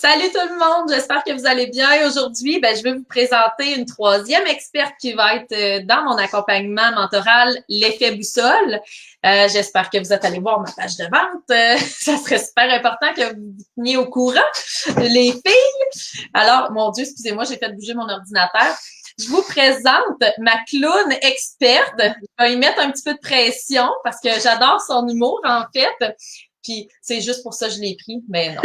Salut tout le monde, j'espère que vous allez bien. Aujourd'hui, je vais vous présenter une troisième experte qui va être dans mon accompagnement mentoral, l'effet boussole. J'espère que vous êtes allés voir ma page de vente. Ça serait super important que vous vous teniez au courant, les filles. Alors, mon Dieu, excusez-moi, j'ai fait bouger mon ordinateur. Je vous présente ma clown experte. Je vais y mettre un petit peu de pression parce que j'adore son humour, en fait. Puis c'est juste pour ça que je l'ai pris, mais non.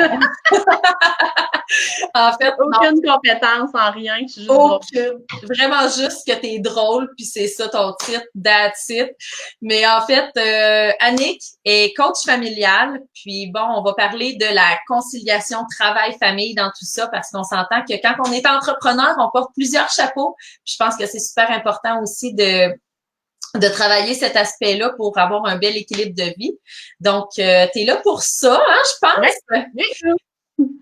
En fait, aucune compétence en rien, je suis juste aucune. Vraiment juste que t'es drôle, puis c'est ça ton titre, that's it. Mais en fait, Annick est coach familial, puis bon, on va parler de la conciliation travail-famille dans tout ça, parce qu'on s'entend que quand on est entrepreneur, on porte plusieurs chapeaux. Puis je pense que c'est super important aussi de travailler cet aspect-là pour avoir un bel équilibre de vie. Donc, tu es là pour ça, hein, je pense. Oui.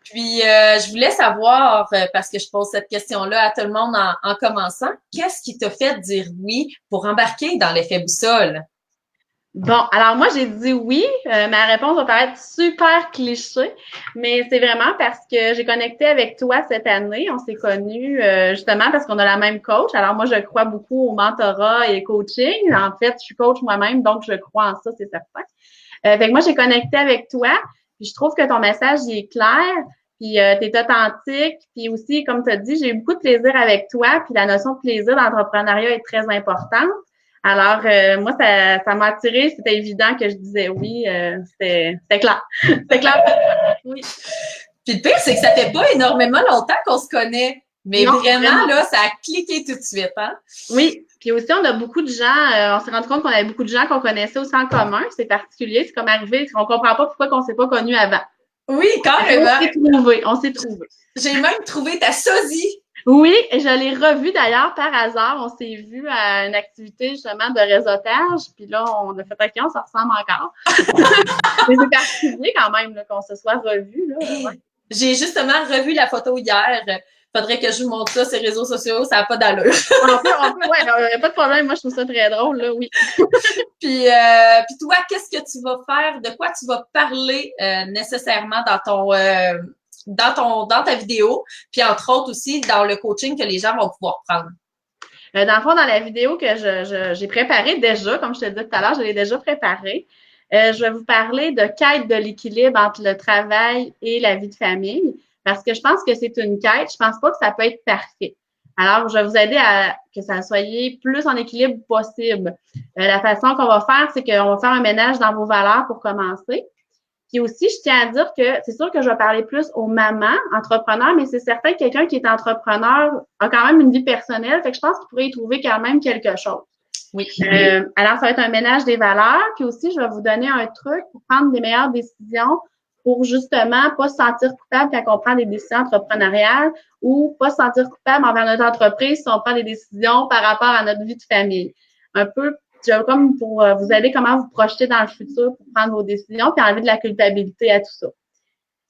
Puis, je voulais savoir, parce que je pose cette question-là à tout le monde en commençant, qu'est-ce qui t'a fait dire oui pour embarquer dans l'effet boussole? Bon, alors moi, j'ai dit oui. Ma réponse va paraître super cliché, mais c'est vraiment parce que j'ai connecté avec toi cette année. On s'est connus justement parce qu'on a la même coach. Alors moi, je crois beaucoup au mentorat et au coaching. En fait, je suis coach moi-même, donc je crois en ça, c'est certain. Fait que moi, j'ai connecté avec toi, puis je trouve que ton message, il est clair, puis t'es authentique, puis aussi, comme tu as dit, j'ai eu beaucoup de plaisir avec toi, puis la notion de plaisir d'entrepreneuriat est très importante. Alors, moi, ça m'a attiré, c'était évident que je disais oui, c'était clair. C'était clair. Oui. Puis le pire, c'est que ça fait pas énormément longtemps qu'on se connaît. Mais Non, vraiment, là, ça a cliqué tout de suite, hein? oui. Puis aussi, on a beaucoup de gens, on s'est rendu compte qu'on avait beaucoup de gens qu'on connaissait aussi en commun. C'est particulier, c'est comme arrivé, on comprend pas pourquoi qu'on s'est pas connus avant. Oui, On carrément. s'est trouvé, on s'est trouvé. J'ai même trouvé ta sosie. Oui, et je l'ai revu d'ailleurs par hasard. On s'est vu à une activité justement de réseautage. Puis là, on a fait OK, on se ressemble encore. Mais c'est particulier quand même là, qu'on se soit revu. Ouais. J'ai justement revu la photo hier. Faudrait que je vous montre ça sur les réseaux sociaux, ça n'a pas d'allure. Ouais, pas de problème. Moi, je trouve ça très drôle, là, oui. Puis toi, qu'est-ce que tu vas faire? De quoi tu vas parler nécessairement dans ta vidéo? Puis entre autres aussi dans le coaching que les gens vont pouvoir prendre. Dans le fond, dans la vidéo que j'ai préparée déjà, comme je te disais tout à l'heure, je l'ai déjà préparée. Je vais vous parler de quête de l'équilibre entre le travail et la vie de famille, parce que je pense que c'est une quête. Je pense pas que ça peut être parfait. Alors, je vais vous aider à que ça soit plus en équilibre possible. La façon qu'on va faire, c'est qu'on va faire un ménage dans vos valeurs pour commencer. Puis aussi, je tiens à dire que c'est sûr que je vais parler plus aux mamans entrepreneurs, mais c'est certain que quelqu'un qui est entrepreneur a quand même une vie personnelle, fait que je pense qu'il pourrait y trouver quand même quelque chose. Oui. Alors, ça va être un ménage des valeurs, puis aussi, je vais vous donner un truc pour prendre des meilleures décisions, pour justement pas se sentir coupable quand on prend des décisions entrepreneuriales ou pas se sentir coupable envers notre entreprise si on prend des décisions par rapport à notre vie de famille. Un peu comme pour vous aider comment vous projeter dans le futur pour prendre vos décisions puis enlever de la culpabilité à tout ça.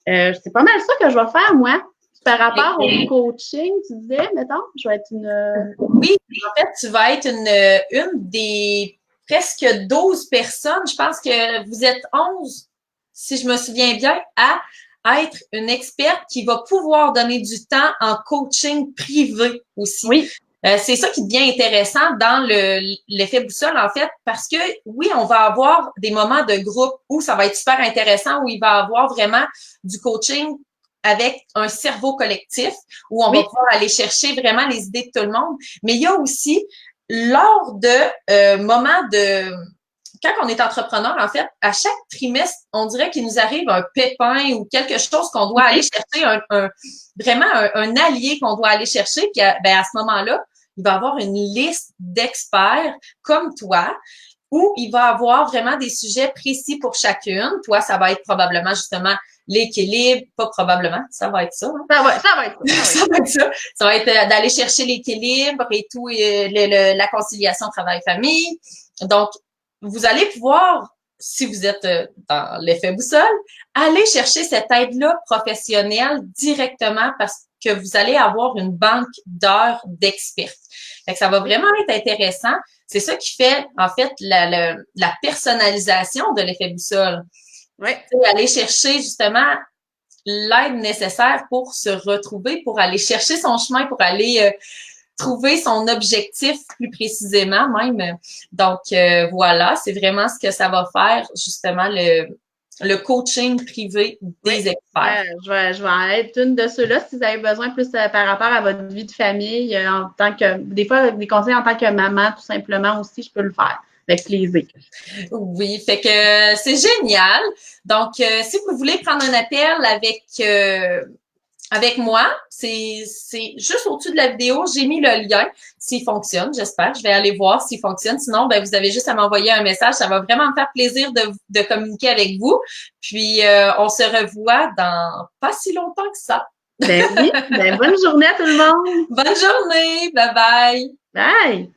C'est pas mal ça que je vais faire, moi. Par rapport au coaching, tu disais, mettons, je vais être une... Oui, en fait, tu vas être une des presque 12 personnes. Je pense que vous êtes 11, si je me souviens bien, à être une experte qui va pouvoir donner du temps en coaching privé aussi. Oui. C'est ça qui devient intéressant dans l'effet boussole, en fait, parce que oui, on va avoir des moments de groupe où ça va être super intéressant, où il va avoir vraiment du coaching avec un cerveau collectif, où on va pouvoir aller chercher vraiment les idées de tout le monde. Mais il y a aussi, lors de moments de... Quand on est entrepreneur, en fait, à chaque trimestre, on dirait qu'il nous arrive un pépin ou quelque chose qu'on doit aller chercher, vraiment un allié qu'on doit aller chercher. Puis à ce moment-là, il va avoir une liste d'experts comme toi où il va avoir vraiment des sujets précis pour chacune. Toi, ça va être probablement justement l'équilibre, pas probablement, ça va être ça. Hein? Ça va être ça. Ça va être ça. Ça va être d'aller chercher l'équilibre et tout, la conciliation travail-famille. Donc, vous allez pouvoir, si vous êtes dans l'effet boussole, aller chercher cette aide-là professionnelle directement parce que vous allez avoir une banque d'heures d'experts. Fait que ça va vraiment être intéressant. C'est ça qui fait, en fait, la personnalisation de l'effet boussole. Oui. Aller chercher, justement, l'aide nécessaire pour se retrouver, pour aller chercher son chemin, pour aller trouver son objectif plus précisément même. Donc, voilà, c'est vraiment ce que ça va faire, justement, le coaching privé Oui. des experts. Je vais être une de ceux-là si vous avez besoin plus par rapport à votre vie de famille, en tant que, des fois, des conseils en tant que maman, tout simplement aussi, je peux le faire avec plaisir. Oui, fait que c'est génial. Donc, si vous voulez prendre un appel avec moi, c'est juste au-dessus de la vidéo, j'ai mis le lien. S'il fonctionne, j'espère. Je vais aller voir s'il fonctionne. Sinon, ben vous avez juste à m'envoyer un message. Ça va vraiment me faire plaisir de communiquer avec vous. Puis, on se revoit dans pas si longtemps que ça. Ben oui, ben bonne journée à tout le monde. Bonne journée. Bye bye. Bye.